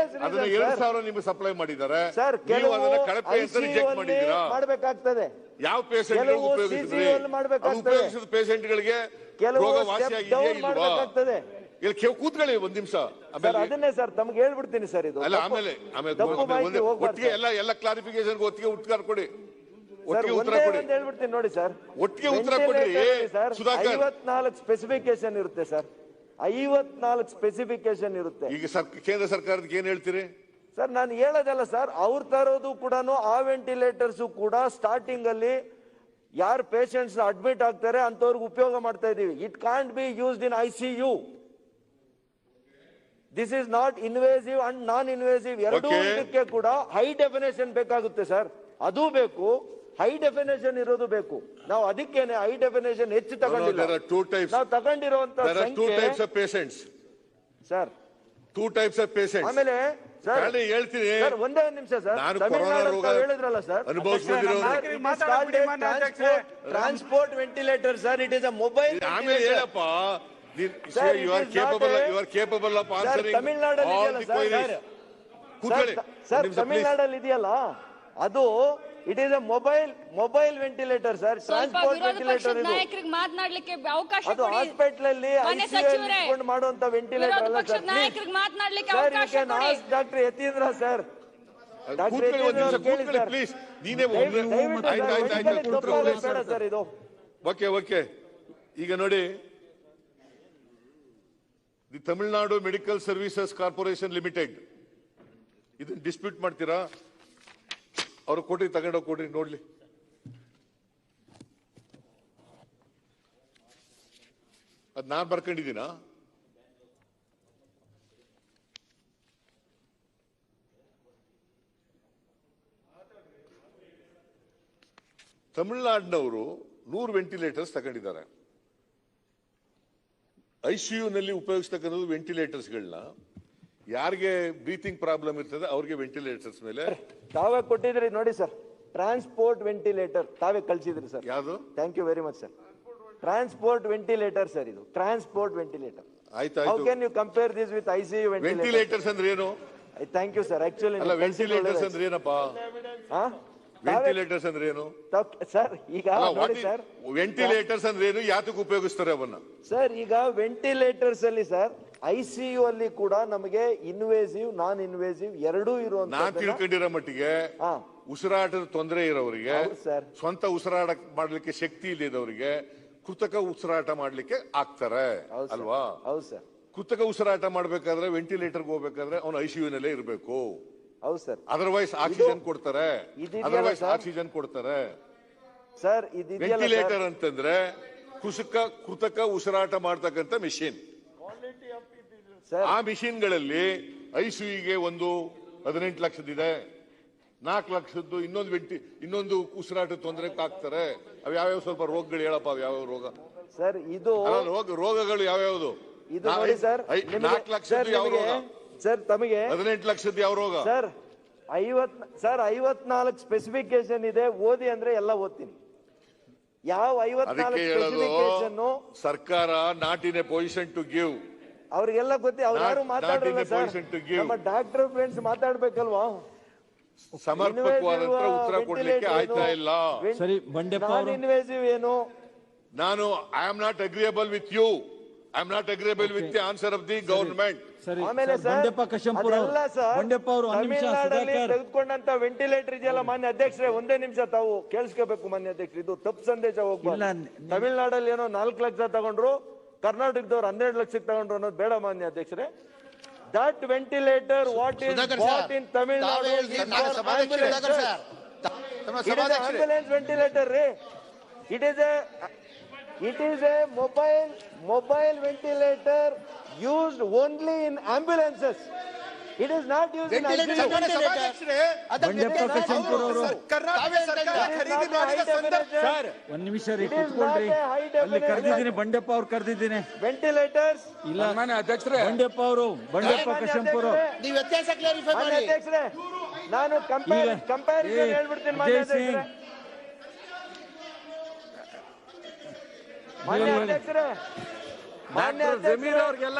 ಅದನ್ನ 2,000 ನಿಮಗೆ ಸಪ್ಲೈ ಮಾಡಿದ್ದಾರೆ. ಸರ್ ನೀವು ಅದನ್ನ ಕಳಪೆ ಅಂತ ರಿಜೆಕ್ಟ್ ಮಾಡಿದ್ದೀರಾ. ಮಾಡಬೇಕಾಗ್ತದೆ. ಯಾವ ಪೇಷಂಟ್ ಉಪಯೋಗಿಸಿದ್ರಿ? ಉಪಯೋಗಿಸಿದ ಪೇಷಂಟ್ ಗಳಿಗೆ ರೋಗ ವಾಸಿಯಾಗಿದೆಯಾ ಇಲ್ವಾ? ಇಲ್ಲಿ ಕೂತ್ಕೊಳ್ಳಿ ಒಂದ್ ನಿಮಿಷ, ಅದನ್ನೇ ಸರ್ ತಮ್ಗೆ ಹೇಳ್ಬಿಡ್ತೀನಿ ಸರ್. ಇದು ಅಲ್ಲ, ಆಮೇಲೆ ಒಟ್ಟಿಗೆ ಎಲ್ಲ ಕ್ಲಾರಿಫಿಕೇಶನ್ ಒಟ್ಟಿಗೆ ಉತ್ತರ ಕೊಡಿ, ಒಟ್ಟಿಗೆ ಉತ್ತರ ಕೊಡಿ, ಹೇಳ್ಬಿಡ್ತೀನಿ ನೋಡಿ ಸರ್. ಒಟ್ಟಿಗೆ ಉತ್ತರ ಕೊಡಿ ಸುಧಾಕರ್. 54 ಸ್ಪೆಸಿಫಿಕೇಶನ್ ಇರುತ್ತೆ ಸರ್, 54 ಸ್ಪೆಸಿಫಿಕೇಶನ್ ಇರುತ್ತೆ. ಈಗ ಕೇಂದ್ರ ಸರ್ಕಾರಕ್ಕೆ ಏನ್ ಹೇಳ್ತೀರಿ ಸರ್? ನಾನು ಹೇಳೋದಲ್ಲ ಸರ್, ಅವ್ರು ತರೋದು ಕೂಡ ಆ ವೆಂಟಿಲೇಟರ್ಸ್ ಕೂಡ ಸ್ಟಾರ್ಟಿಂಗ್ ಅಲ್ಲಿ ಯಾರು ಪೇಷಂಟ್ಸ್ ಅಡ್ಮಿಟ್ ಆಗ್ತಾರೆ ಅಂತವ್ರಿಗೆ ಉಪಯೋಗ ಮಾಡ್ತಾ ಇದೀವಿ. It can't be used in ICU. This is not invasive and non invasive. ಎರಡೂ ಇದಕ್ಕೆ ಕೂಡ ಹೈ ಡೆಫಿನೇಷನ್ ಬೇಕಾಗುತ್ತೆ ಸರ್. ಅದು ಬೇಕು, ಹೈ ಡೆಫಿನೇಷನ್ ಇರೋದು ಬೇಕು. ನಾವು ಅದಕ್ಕೇನೆ ಹೈ ಡೆಫಿನೇಷನ್ ಹೆಚ್ಚು ತಗೊಂಡಿಲ್ಲ. ನಾವು ತಗೊಂಡಿರುವಂತ ಸರ್ 2 types of patients. ಆಮೇಲೆ ಸರ್ ಹೇಳ್ತೀನಿ ಸರ್, ಒಂದೇ ಒಂದು ನಿಮಿಷ ಸರ್. ತಮಿಳುನಾಡು ಹೇಳಿದ್ರಲ್ಲ sir, transport ventilator sir, it is a mobile. ಆಮೇಲೆ ಹೇಳಪ್ಪ, you are capable of answering all the queries. Sir ತಮಿಳುನಾಡಲ್ಲಿ ಇದೆಯಲ್ಲ ಅದು, it is a mobile ventilator sir, transport ventilator. ಇದು ಮಾತನಾಡಲಿಕ್ಕೆ ಅವಕಾಶ ಅದು ಹಾಸ್ಪಿಟಲ್ ಅಲ್ಲಿ ICU ಮಾಡುವಂತ ವೆಂಟಿಲೇಟರ್ ಅಲ್ಲ sir. Doctor Yatindra sir, please ನೀನೇ ಸರ್ ಇದು. ಓಕೆ ಈಗ ನೋಡಿ, the Tamil Nadu medical services corporation limited, ಇದನ್ನ ಡಿಸ್ಪ್ಯೂಟ್ ಮಾಡ್ತೀರಾ? ಅವ್ರು ಕೊಟ್ರಿ, ತಗೊಂಡೋಗಿ ಕೊಡ್ರಿ ನೋಡ್ಲಿ. ಅದ್ ನಾನ್ ಬರ್ಕೊಂಡಿದ್ದೀನ? ತಮಿಳುನಾಡಿನವರು 100 ವೆಂಟಿಲೇಟರ್ಸ್ ತಗೊಂಡಿದ್ದಾರೆ. ICU ನಲ್ಲಿ ಉಪಯೋಗಿಸ್ತಕ್ಕಂಥದ್ದು ವೆಂಟಿಲೇಟರ್ಸ್ಗಳನ್ನ. ಯಾರಿಗೆ ಬ್ರೀತಿಂಗ್ ಪ್ರಾಬ್ಲಮ್ ಇರ್ತದೆ ಅವ್ರಿಗೆ ವೆಂಟಿಲೇಟರ್ಸ್ ಮೇಲೆ ತಾವೇ ಕೊಟ್ಟಿದ್ರಿ ನೋಡಿ ಸರ್. ಟ್ರಾನ್ಸ್ಪೋರ್ಟ್ ವೆಂಟಿಲೇಟರ್ ತಾವೇ ಕಳಿಸಿದ್ರಿ ಸರ್. ಯಾವುದು? Thank you very much sir. Transport ventilator sir, ಇದು ಟ್ರಾನ್ಸ್ಪೋರ್ಟ್ ವೆಂಟಿಲೇಟರ್. ಆಯ್ತು. How can you compare this with ICU ventilators ಅಂದ್ರೆ ಏನು? Thank you sir. Actually ventilators ಅಂದ್ರೆ ಏನಪ್ಪ? ವೆಂಟಿಲೇಟರ್ಸ್ ಅಂದ್ರೆ ಏನು ಸರ್? ಈಗ ನೋಡಿ ಸರ್, ವೆಂಟಿಲೇಟರ್ಸ್ ಅಂದ್ರೆ ಏನು, ಯಾತಕ್ಕೆ ಉಪಯೋಗಿಸ್ತಾರೆ ಅವನ್ನ? ಸರ್ ಈಗ ವೆಂಟಿಲೇಟರ್ಸ್ ಅಲ್ಲಿ ಸರ್, ICU ಅಲ್ಲಿ ಕೂಡ ನಮಗೆ ಇನ್ವೇಸಿವ್, ನಾನ್ ಇನ್ವೇಸಿವ್ ಎರಡೂ ಇರುವಂತ. ನಾನ್ ತಿಳ್ಕೊಂಡಿರೋ ಮಟ್ಟಿಗೆ ಉಸಿರಾಟದ ತೊಂದರೆ ಇರೋರಿಗೆ, ಸ್ವಂತ ಉಸಿರಾಟ ಮಾಡ್ಲಿಕ್ಕೆ ಶಕ್ತಿ ಇಲ್ಲದವರಿಗೆ ಕೃತಕ ಉಸಿರಾಟ ಮಾಡ್ಲಿಕ್ಕೆ ಆಗ್ತಾರೆ ಅಲ್ವಾ? ಹೌದು ಸರ್. ಕೃತಕ ಉಸಿರಾಟ ಮಾಡ್ಬೇಕಾದ್ರೆ ವೆಂಟಿಲೇಟರ್ಗೆ ಹೋಗ್ಬೇಕಾದ್ರೆ ಅವ್ನು ICU ನಲ್ಲೇ ಇರಬೇಕು. ಹೌದು ಸರ್. ಅದರ್ವೈಸ್ ಆಕ್ಸಿಜನ್ ಕೊಡ್ತಾರೆ, ಅದರ್ವೈಸ್ ಆಕ್ಸಿಜನ್ ಕೊಡ್ತಾರೆ ಸರ್. ವೆಂಟಿಲೇಟರ್ ಅಂತಂದ್ರೆ ಕೃತಕ ಉಸಿರಾಟ ಮಾಡ್ತಕ್ಕಂಥ ಮಿಷಿನ್. ಆ ಮಿಷಿನ್ಗಳಲ್ಲಿ ICUಗೆ ಒಂದು 18 ಲಕ್ಷದಿದೆ, 4 ಲಕ್ಷದ್ದು ಇನ್ನೊಂದು ಉಸಿರಾಟ ತೊಂದರೆ ಹಾಕ್ತಾರೆ. ಅವ್ ಯಾವ್ಯಾವ ಸ್ವಲ್ಪ ರೋಗಗಳು ಹೇಳಪ್ಪ, ಯಾವ್ಯಾವ ರೋಗ ಸರ್? ಇದು ರೋಗಗಳು ಯಾವ್ಯಾವ್ದು? ಇದು ನೋಡಿ ಸರ್, 4 ಲಕ್ಷದ್ದು ಯಾವ ರೋಗ ಸರ್? ತಮಗೆ 18 ಲಕ್ಷದ್ದು ಯಾವ ರೋಗ ಸರ್? ಸರ್ 54 ಸ್ಪೆಸಿಫಿಕೇಶನ್ ಇದೆ, ಓದಿ ಅಂದ್ರೆ ಎಲ್ಲ ಓದ್ತೀನಿ. ಯಾವ 54 ಅದಕ್ಕೆ ಹೇಳೋದು ಸ್ಪೆಸಿಫಿಕೇಶನ್ ಸರ್ಕಾರ not in a position to give. ಅವ್ರಿಗೆಲ್ಲ ಗೊತ್ತಿ, ಅವ್ರು ಯಾರು Not ಮಾತಾಡಲ್ಲ in a sir. position to give. ನಮ್ಮ ಡಾಕ್ಟರ್ ಫ್ರೆಂಡ್ಸ್ ಮಾತಾಡ್ಬೇಕಲ್ವಾ? ಸಮರ್ಪಕವಾದಂತ ಉತ್ತರ ಕೊಡ್ಲಿಕ್ಕೆ ಆಯ್ತಾ ಇಲ್ಲ. ಸರಿ, ಬಂಡೆಪ್ಪ ನಾನ್ ಅವರು ಇನ್ವೇಸಿವ್ ಏನು? ನಾನು I am not agreeable with you. I am not agreeable with the answer of the government. ಸರಿ ಆಮೇಲೆ ಸರ್, ಬಂಡೆಪ್ಪ ಕಶಂಪುರ ಅವರು, ಅದೆಲ್ಲ ಸರ್ ಬಂಡೆಪ್ಪ ಅವರು ಒಂದು ನಿಮಿಷ. ತಮಿಳ್ನಾಡಲ್ಲಿ ಸುಧಾಕರ್ ತೆಗೆದುಕೊಂಡಂತ ವೆಂಟಿಲೇಟರ್ ಇದೆಯಲ್ಲ ಮಾನ್ಯ ಅಧ್ಯಕ್ಷರೇ, ಒಂದೇ ನಿಮಿಷ ತಾವು ಕೇಳಿಸ್ಕೋಬೇಕು ಮಾನ್ಯ ಅಧ್ಯಕ್ಷರು, ಇದು ತಪ್ಪು ಸಂದೇಶ ಹೋಗ್ಬಾರ್ದು. ಇಲ್ಲ, ತಮಿಳ್ನಾಡಲ್ಲಿ ಏನೋ 4 ಲಕ್ಷ ತಗೊಂಡ್ರು, ಕರ್ನಾಟಕದವ್ರು 12 ಲಕ್ಷಕ್ಕೆ ತಗೊಂಡ್ರು ಅನ್ನೋದು ಬೇಡ ಮಾನ್ಯ ಅಧ್ಯಕ್ಷರೇ. That ventilator what is bought in Tamil Nadu ambulance ventilator ರೀ. It is a mobile ventilator used only in ambulances. It is not used in ICU. Bandeppa Kashempur ಅವರು ಕರ್ನಾಟಕ ಸರ್ಕಾರ ಖರೀದಿ ಮಾಡಿದ ಸಂದರ್ಭ ಒಂದ್ ನಿಮಿಷ ರೀ, ಕೂತ್ಕೊಳ್ರಿ. ಅಲ್ಲಿ ಕರೆದಿದ್ದೀನಿ, ಬಂಡೆಪ್ಪ ಅವ್ರು ಕರೆದಿದ್ದೀನಿ. ವೆಂಟಿಲೇಟರ್ಸ್ ಇಲ್ಲ ಬಂಡೆಪ್ಪ ಅವರು, ಬಂಡೆಪ್ಪ ಕಶಂಪುರ. ನೀವು ವ್ಯತ್ಯಾಸ ಕ್ಲಾರಿಫೈ ಮಾನ್ಯ ಮಾಡಿ. ಅಧ್ಯಕ್ಷರೇ, ನಾನು ಕಂಪ್ಯಾರಿಸನ್ ಹೇಳ್ಬಿಡ್ತೀನಿ ಮಾನ್ಯ ಅಧ್ಯಕ್ಷರೇ. ಮಾನ್ಯ ಅಧ್ಯಕ್ಷರೇ, ಮಾನ್ಯ ಜಮೀರ್ ಅವ್ರಿಗೆಲ್ಲ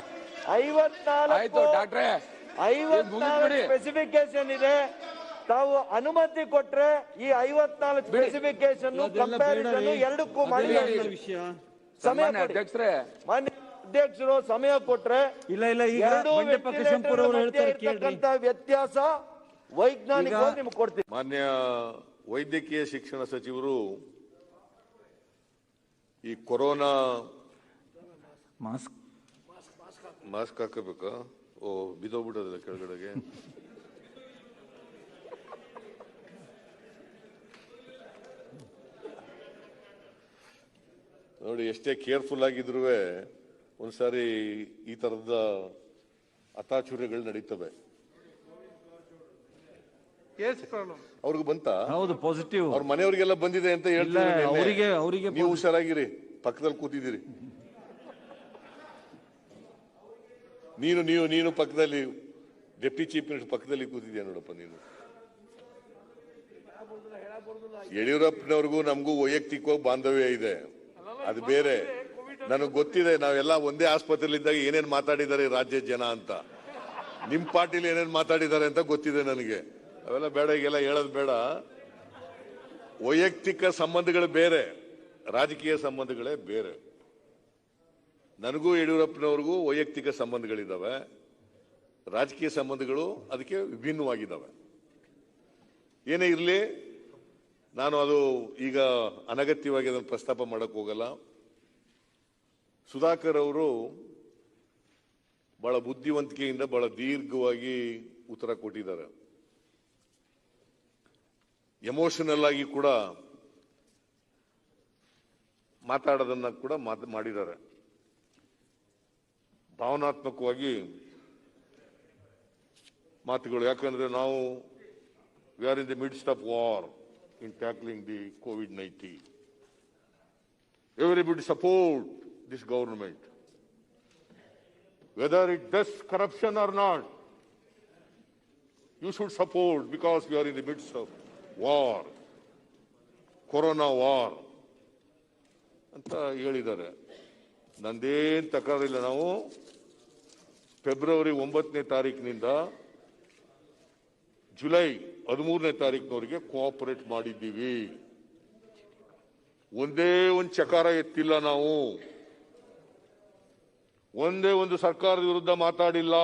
54 ಸ್ಪೆಸಿಫಿಕೇಶನ್ ಇದೆ. ತಾವು ಅನುಮತಿ ಕೊಟ್ರೆ ಈ 54 ಸ್ಪೆಸಿಫಿಕೇಶನ್ ಕಂಪ್ಯಾರಿಸನ್ ಎರಡಕ್ಕೂ ಮಾಡಿ ವಿಷಯ ಸಮಯ ಕೊಡಿ. ಮಾನ್ಯ ಅಧ್ಯಕ್ಷರು ಸಮಯ ಕೊಟ್ರೆ ಇಲ್ಲ ಇಲ್ಲ, ಈಗ ಎರಡು ಬಂಡೆಪ್ಪ ಕಶಂಪುರ ಅವರು ಹೇಳ್ತಾರೆ, ಕೇಳ್ರಿ. ವ್ಯತ್ಯಾಸ ವೈಜ್ಞಾನಿಕವಾಗಿ ನಿಮ್ಗೆ ಕೊಡ್ತೀವಿ. ಮಾನ್ಯ ವೈದ್ಯಕೀಯ ಶಿಕ್ಷಣ ಸಚಿವರು ಈ ಕೊರೋನಾ ಮಾಸ್ಕ್ ಮಾಸ್ಕ್ ಹಾಕಬೇಕಾ? ಓ, ಬಿದ್ದೋಗ್ಬಿಟ್ಟದಲ್ಲ ಕೆಳಗಡೆಗೆ. ನೋಡಿ, ಎಷ್ಟೇ ಕೇರ್ಫುಲ್ ಆಗಿದ್ರು ಒಂದ್ಸಾರಿ ಈ ತರದ ಅತಾಚುರ್ಯಗಳು ನಡೀತವೆ. ಅವ್ರಿಗೂ ಬಂತ? ಹೌದು, ಪಾಸಿಟಿವ್. ಅವ್ರ ಮನೆಯವ್ರಿಗೆಲ್ಲ ಬಂದಿದೆ ಅಂತ ಇಲ್ಲ, ಹೇಳ್ತಾರೆ. ಅವರಿಗೆ ನೀವು ಹುಷಾರಾಗಿರಿ, ಪಕ್ಕದಲ್ಲಿ ಕೂತಿದ್ದೀರಿ. ನೀನು ಪಕ್ಕದಲ್ಲಿ ಡೆಪ್ಟಿ ಚೀಫ್ ಮಿನಿಸ್ಟರ್ ಪಕ್ಕದಲ್ಲಿ ಕೂತಿದ್ಯಾ ನೋಡಪ್ಪ ನೀನು. ಯಡಿಯೂರಪ್ಪನವ್ರಿಗೂ ನಮಗೂ ವೈಯಕ್ತಿಕವಾಗಿ ಬಾಂಧವ್ಯ ಇದೆ, ಅದು ಬೇರೆ. ನನಗೆ ಗೊತ್ತಿದೆ, ನಾವೆಲ್ಲ ಒಂದೇ ಆಸ್ಪತ್ರೆಯಲ್ಲಿ ಇದ್ದಾಗ ಏನೇನ್ ಮಾತಾಡಿದ್ದಾರೆ ರಾಜ್ಯ ಜನ ಅಂತ. ನಿಮ್ ಪಾರ್ಟಿಲಿ ಏನೇನ್ ಮಾತಾಡಿದ್ದಾರೆ ಅಂತ ಗೊತ್ತಿದೆ ನನಗೆ. ಅವೆಲ್ಲ ಬೇಡ, ಈಗೆಲ್ಲ ಹೇಳೋದು ಬೇಡ. ವೈಯಕ್ತಿಕ ಸಂಬಂಧಗಳು ಬೇರೆ, ರಾಜಕೀಯ ಸಂಬಂಧಗಳೇ ಬೇರೆ. ನನಗೂ ಯಡಿಯೂರಪ್ಪನವ್ರಿಗೂ ವೈಯಕ್ತಿಕ ಸಂಬಂಧಗಳಿದ್ದಾವೆ, ರಾಜಕೀಯ ಸಂಬಂಧಗಳು ಅದಕ್ಕೆ ವಿಭಿನ್ನವಾಗಿದ್ದಾವೆ. ಏನೇ ಇರಲಿ, ನಾನು ಅದು ಈಗ ಅನಗತ್ಯವಾಗಿ ಅದನ್ನು ಪ್ರಸ್ತಾಪ ಮಾಡಕ್ ಹೋಗಲ್ಲ. ಸುಧಾಕರ್ ಅವರು ಬಹಳ ಬುದ್ಧಿವಂತಿಕೆಯಿಂದ ಬಹಳ ದೀರ್ಘವಾಗಿ ಉತ್ತರ ಕೊಟ್ಟಿದ್ದಾರೆ. ಎಮೋಷನಲ್ ಆಗಿ ಕೂಡ ಮಾತಾಡೋದನ್ನ ಕೂಡ ಮಾಡಿದ್ದಾರೆ. ಭಾವನಾತ್ಮಕವಾಗಿ ಮಾತುಗಳು. ಯಾಕಂದ್ರೆ ನಾವು we are in the midst of war in tackling the COVID-19. Everybody support this government, whether it does corruption or not. You should support, because we are in the midst of war, corona war ಅಂತ ಹೇಳಿದ್ದಾರೆ. ನಂದೇನ್ ತಕರಾರಿಲ್ಲ. ನಾವು February 9ನೇ ತಾರೀಕಿನಿಂದ July 13ನೇ ತಾರೀಕಿನವರೆಗೆ cooperate ಮಾಡಿದ್ದೀವಿ. ಒಂದೇ ಒಂದು ಚಕಾರ ಎತ್ತಿಲ್ಲ ನಾವು, ಒಂದೇ ಒಂದು ಸರ್ಕಾರದ ವಿರುದ್ಧ ಮಾತಾಡಿಲ್ಲ.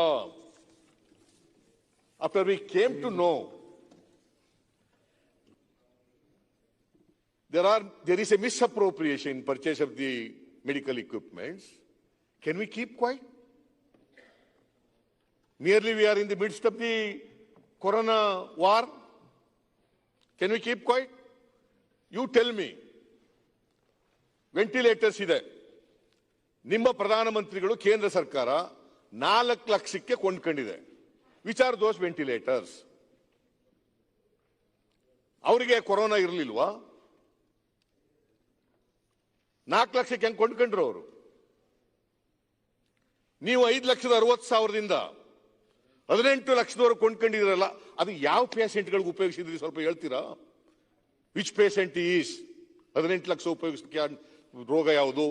After we came to know there is a misappropriation in purchase of the medical equipments, can we keep quiet? Merely we are in the midst of the corona war. Can we keep quiet? You tell me. Ventilators ಇದೆ, ನಿಮ್ಮ ಪ್ರಧಾನಮಂತ್ರಿಗಳು ಕೇಂದ್ರ ಸರ್ಕಾರ 4 ಲಕ್ಷಕ್ಕೆ ಕೊಂಡ್ಕೊಂಡಿದೆ. Which are those ventilators? ಅವರಿಗೆ corona ಇರಲಿಲ್ವಾ? 4 ಲಕ್ಷಕ್ಕೆ ಹೆಂಗ್ ಕೊಂಡ್ಕೊಂಡ್ರು ಅವರು? ನೀವು 5,60,000 18 ಲಕ್ಷದವರೆಗೆ ಕೊಂಡ್ಕೊಂಡಿದ್ರಲ್ಲ, ಅದು ಯಾವ ಪೇಷೆಂಟ್ಗಳಿಗೆ ಉಪಯೋಗಿಸಿದ್ರಿ ಸ್ವಲ್ಪ ಹೇಳ್ತೀರಾ? ವಿಚ್ ಪೇಷೆಂಟ್ ಈಸ್ 18 ಲಕ್ಷ ಉಪಯೋಗಿಸಕ್ಕೆ ರೋಗ ಯಾವುದು?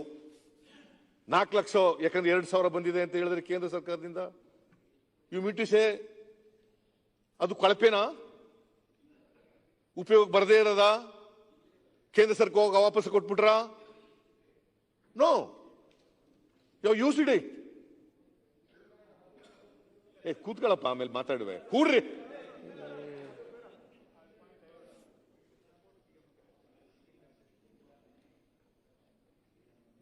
4 ಲಕ್ಷ ಯಾಕಂದ್ರೆ 2,000 ಬಂದಿದೆ ಅಂತ ಹೇಳಿದ್ರೆ ಕೇಂದ್ರ ಸರ್ಕಾರದಿಂದ. ಯು ಮೀನ್ ಟು ಸೇ ಅದು ಕಳಪೆನಾ? ಉಪಯೋಗ ಬರದೇ ಇರೋದ? ಕೇಂದ್ರ ಸರ್ಕಾರ ವಾಪಸ್ ಕೊಟ್ಬಿಟ್ರಾ? No, you used it. ಕೂತ್ಕೊಳ್ಳಪ್ಪ, ಆಮೇಲೆ ಮಾತಾಡುವೆ. ಕೂಡ್ರಿ.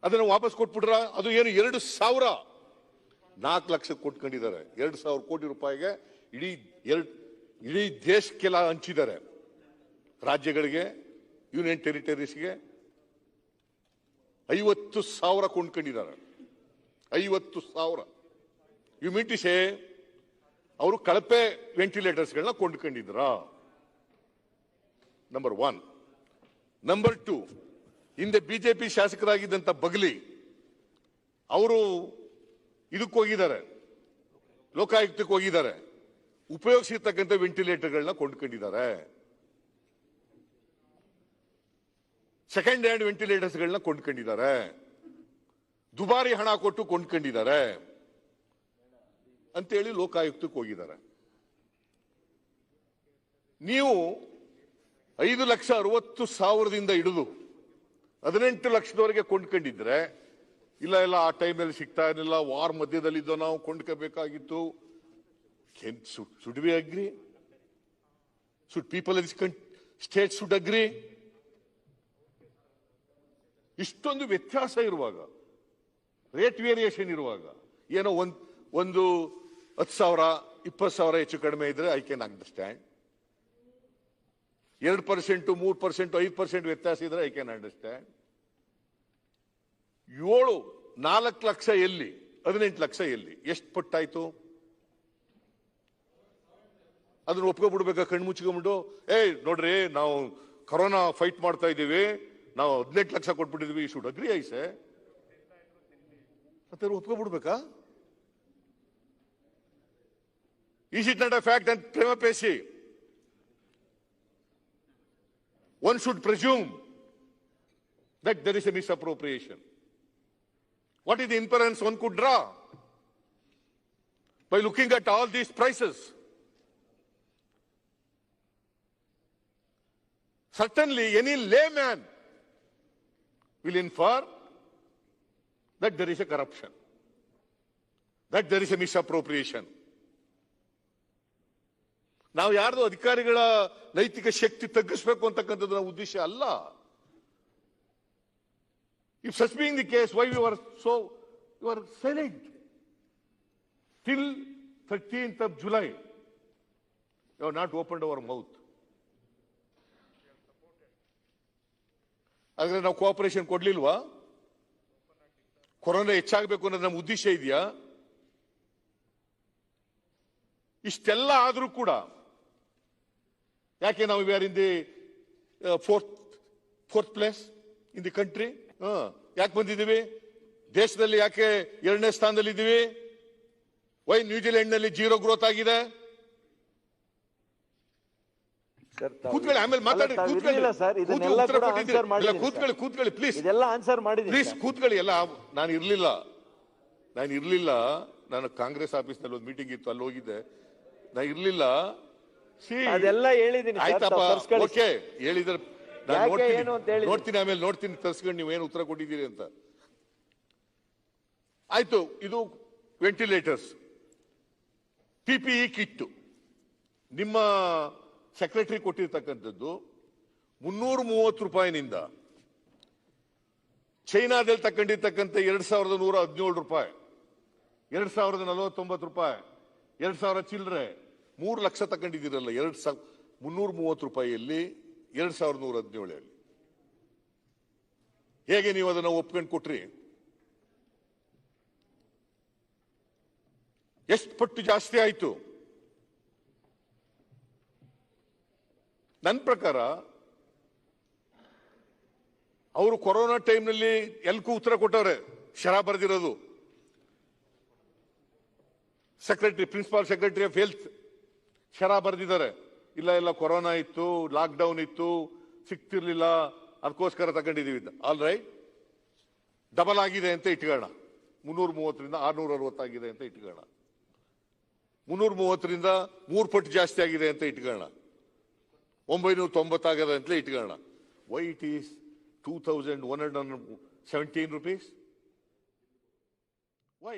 ಅದನ್ನು ವಾಪಸ್ ಕೊಟ್ಬಿಟ್ರ? ಅದು ಏನು 2,000 4 ಲಕ್ಷ ಕೊಟ್ಕೊಂಡಿದ್ದಾರೆ. 2,000 ಕೋಟಿ ರೂಪಾಯಿಗೆ ಇಡೀ ದೇಶಕ್ಕೆಲ್ಲ ಹಂಚಿದ್ದಾರೆ. ರಾಜ್ಯಗಳಿಗೆ, ಯೂನಿಯನ್ ಟೆರಿಟರೀಸ್ಗೆ 50,000 ಕೊಂಡ್ಕೊಂಡಿದ್ದಾರೆ. 50,000. ಯು ಮೀನ್ ಟು ಸೇ ಅವರು ಕಳಪೆ ವೆಂಟಿಲೇಟರ್ಸ್ಗಳನ್ನ ಕೊಂಡ್ಕೊಂಡಿದ್ರ? ನಂಬರ್ 1. ನಂಬರ್ 2, ಹಿಂದೆ ಬಿಜೆಪಿ ಶಾಸಕರಾಗಿದ್ದಂತ ಬಗಲಿ ಅವರು ಇದಕ್ಕೆ ಹೋಗಿದ್ದಾರೆ, ಲೋಕಾಯುಕ್ತಕ್ಕೆ ಹೋಗಿದ್ದಾರೆ, ಉಪಯೋಗಿಸಿರ್ತಕ್ಕಂಥ ವೆಂಟಿಲೇಟರ್ಗಳನ್ನ ಕೊಂಡ್ಕೊಂಡಿದ್ದಾರೆ. ಸೆಕೆಂಡ್ ಹ್ಯಾಂಡ್ ವೆಂಟಿಲೇಟರ್ಸ್ಗಳನ್ನ ಕೊಂಡ್ಕೊಂಡಿದ್ದಾರೆ. ದುಬಾರಿ ಹಣ ಕೊಟ್ಟು ಕೊಂಡ್ಕೊಂಡಿದ್ದಾರೆ ಅಂತೇಳಿ ಲೋಕಾಯುಕ್ತಕ್ಕೆ ಹೋಗಿದ್ದಾರೆ. ನೀವು 5,60,000ದಿಂದ ಹಿಡಿದು 18 ಲಕ್ಷದವರೆಗೆ ಕೊಂಡ್ಕೊಂಡಿದ್ರೆ, ಇಲ್ಲ ಆ ಟೈಮಲ್ಲಿ ಸಿಗ್ತಾ ಇರಲಿಲ್ಲ, ವಾರ್ ಮಧ್ಯದಲ್ಲಿದ್ದೋ, ನಾವು ಕೊಂಡ್ಕೋಬೇಕಾಗಿತ್ತು. Should we agree? Should people in state should agree? ಇಷ್ಟೊಂದು ವ್ಯತ್ಯಾಸ ಇರುವಾಗ, ರೇಟ್ ವೇರಿಯೇಷನ್ ಇರುವಾಗ, ಏನೋ ಒಂದು 10,000 20,000 ಹೆಚ್ಚು ಕಡಿಮೆ ಇದ್ರೆ ಐ ಕ್ಯಾನ್ ಅಂಡರ್ಸ್ಟ್ಯಾಂಡ್. 2%, 3%, 5% ವ್ಯತ್ಯಾಸ ಇದ್ರೆ ಐ ಕ್ಯಾನ್ ಅಂಡರ್ಸ್ಟ್ಯಾಂಡ್. 4 ಲಕ್ಷ ಎಲ್ಲಿ, 18 ಲಕ್ಷ ಎಲ್ಲಿ? ಎಷ್ಟು ಪಟ್ಟಾಯ್ತು? ಅದನ್ನ ಒಪ್ಕೊಬಿಡ್ಬೇಕಾ ಕಣ್ಮುಚ್ಕೊಂಡ್ಬಿಟ್ಟು? ನೋಡ್ರಿ, ನಾವು ಕೊರೋನಾ ಫೈಟ್ ಮಾಡ್ತಾ ಇದ್ದೀವಿ, ನಾವು 18 ಲಕ್ಷ ಕೊಟ್ಬಿಟ್ಟಿದ್ವಿ, ಶುಡ್ ಅಗ್ರಿ ಐಸೆ ಮತ್ತೆ ಒಪ್ಕೊಬಿಡ್ಬೇಕಾ? Is it not a fact that prima facie one should presume that there is a misappropriation? What is the inference one could draw by looking at all these prices? Certainly, any layman will infer that there is a corruption, that there is a misappropriation. ನಾವು ಯಾರ್ದು ಅಧಿಕಾರಿಗಳ ನೈತಿಕ ಶಕ್ತಿ ತಗ್ಗಿಸಬೇಕು ಅಂತಕ್ಕಂಥದ್ದು ನಮ್ಮ ಉದ್ದೇಶ ಅಲ್ಲ. If such being the case, why you are silent till 13th of July? You have not opened our mouth. ಆದ್ರೆ ನಾವು ಕೋಆಪರೇಷನ್ ಕೊಡ್ಲಿಲ್ವಾ? ಕೊರೋನಾ ಹೆಚ್ಚಾಗಬೇಕು ಅನ್ನೋದು ನಮ್ಮ ಉದ್ದೇಶ ಇದೆಯಾ? ಇಷ್ಟೆಲ್ಲ ಆದ್ರೂ ಕೂಡ ಯಾಕೆ ನಾವು we are in the fourth place in the country? ಯಾಕೆ ಬಂದಿದ್ದೀವಿ? ದೇಶದಲ್ಲಿ ಯಾಕೆ 2ನೇ ಸ್ಥಾನದಲ್ಲಿ ಇದ್ದೀವಿ? ವೈ ನ್ಯೂಜಿಲೆಂಡ್ ನಲ್ಲಿ 0 ಗ್ರೋತ್ ಆಗಿದೆ? ಕೂತ್ಕೊಳ್ಳಿ, ಆಮೇಲೆ ಮಾತಾಡಿ. ಕೂತ್ಕೊಳ್ಳಿ ಪ್ಲೀಸ್. ಇದೆಲ್ಲ ಆನ್ಸರ್ ಮಾಡಿದ್ದೀನಿ ಪ್ಲೀಸ್ ಕೂತ್ಕೊಳ್ಳಿ. ಎಲ್ಲ ನಾನು ಇರ್ಲಿಲ್ಲ. ನಾನು ಕಾಂಗ್ರೆಸ್ ಆಫೀಸ್ ನಲ್ಲಿ ಒಂದು ಮೀಟಿಂಗ್ ಇತ್ತು, ಅಲ್ಲಿ ಹೋಗಿದ್ದೆ. ನಾ ಇರ್ಲಿಲ್ಲ. ಅದೆಲ್ಲ ಹೇಳಿದ್ದೀನಿ. ಆಯ್ತಪ್ಪ, ಓಕೆ, ಹೇಳಿದ್ರೆ ನೋಡ್ತೀನಿ, ಆಮೇಲೆ ನೋಡ್ತೀನಿ ತರ್ಸ್ಕೊಂಡು ನೀವು ಏನು ಉತ್ತರ ಕೊಟ್ಟಿದ್ದೀರಿ ಅಂತ. ಆಯ್ತು. ಇದು ವೆಂಟಿಲೇಟರ್ಸ್, PPE ಕಿಟ್ ನಿಮ್ಮ ಸೆಕ್ರೆಟರಿ ಕೊಟ್ಟಿರ್ತಕ್ಕಂಥದ್ದು 330 ರೂಪಾಯಿನಿಂದ ಚೈನಾದಲ್ಲಿ ತಕೊಂಡಿರ್ತಕ್ಕಂಥ 2,117 ರೂಪಾಯಿ, 2,049 ರೂಪಾಯಿ, 2,000 ಚಿಲ್ಲರೆ, 3 ಲಕ್ಷ ತಗೊಂಡಿದ್ದೀರಲ್ಲ. 330 ರೂಪಾಯಿಯಲ್ಲಿ 2,117 ಹೇಗೆ ನೀವು ಅದನ್ನು ಒಪ್ಕೊಂಡು ಕೊಟ್ರಿ? ಎಷ್ಟು ಪಟ್ಟು ಜಾಸ್ತಿ ಆಯ್ತು? ನನ್ನ ಪ್ರಕಾರ ಅವರು ಕೊರೋನಾ ಟೈಮ್ನಲ್ಲಿ ಎಲ್ಲಕ್ಕೂ ಉತ್ತರ ಕೊಟ್ಟವ್ರೆ. ಶರ ಬರೆದಿರೋದು secretary, principal secretary of health ಶರಾ ಬರೆದಿದ್ದಾರೆ. ಇಲ್ಲ ಕೊರೋನಾ ಇತ್ತು, ಲಾಕ್ಡೌನ್ ಇತ್ತು, ಸಿಗ್ತಿರ್ಲಿಲ್ಲ, ಅದಕ್ಕೋಸ್ಕರ ತಗೊಂಡಿದೀವಿ. ಆಲ್ ರೈಟ್, ಡಬಲ್ ಆಗಿದೆ ಅಂತ ಇಟ್ಕೊಳ್ಳೋಣ. 330ರಿಂದ 660 ಆಗಿದೆ ಅಂತ ಇಟ್ಕೊಳ್ಳೋಣ. 330ರಿಂದ 3 ಪಟ್ಟು ಜಾಸ್ತಿ ಆಗಿದೆ ಅಂತ ಇಟ್ಕೊಳ್ಳೋಣ. 990 ಆಗದೆ ಅಂತಲೇ ಇಟ್ಕೊಳ್ಳೋಣ. Why it is 2117 rupees? Why?